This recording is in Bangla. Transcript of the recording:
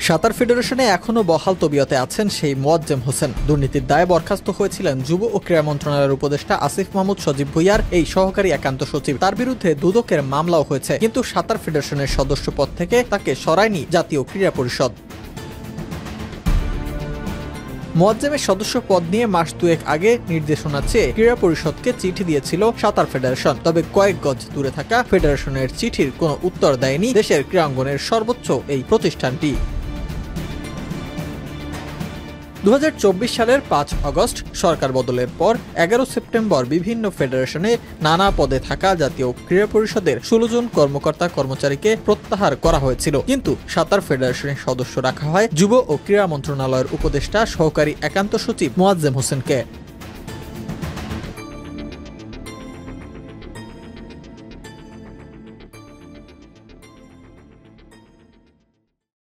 সাঁতার ফেডারেশনে এখনো বহাল তবিয়তে আছেন সেই মোয়াজ্জেম হোসেন। দুর্নীতির দায়ে বরখাস্ত হয়েছিলেন যুব ও ক্রীড়া মন্ত্রণালয়ের উপদেষ্টা আসিফ মাহমুদ সজীব ভুঁইয়ার এই সহকারী একান্ত সচিব। তার বিরুদ্ধে দুদকের মামলাও হয়েছে, কিন্তু সাঁতার ফেডারেশনের সদস্য পদ থেকে তাকে সরায়নি জাতীয় ক্রীড়া পরিষদ। মোয়াজ্জেমের সদস্য পদ নিয়ে মাস দুয়েক আগে নির্দেশনা চেয়ে ক্রীড়া পরিষদকে চিঠি দিয়েছিল সাঁতার ফেডারেশন। তবে কয়েক গজ দূরে থাকা ফেডারেশনের চিঠির কোনো উত্তর দেয়নি দেশের ক্রীড়াঙ্গনের সর্বোচ্চ এই প্রতিষ্ঠানটি। 2024 সালের 5 আগস্ট সরকার বদলের পর 11 সেপ্টেম্বর বিভিন্ন ফেডারেশনে নানা পদে থাকা জাতীয় ক্রীড়া পরিষদের 16 জন কর্মকর্তা কর্মচারীকে প্রত্যাহার করা হয়েছিল, কিন্তু সাঁতার ফেডারেশনের সদস্য রাখা হয় যুব ও ক্রীড়া মন্ত্রণালয়ের উপদেষ্টা সহকারী একান্ত সচিব মোয়াজ্জেম হোসেনকে।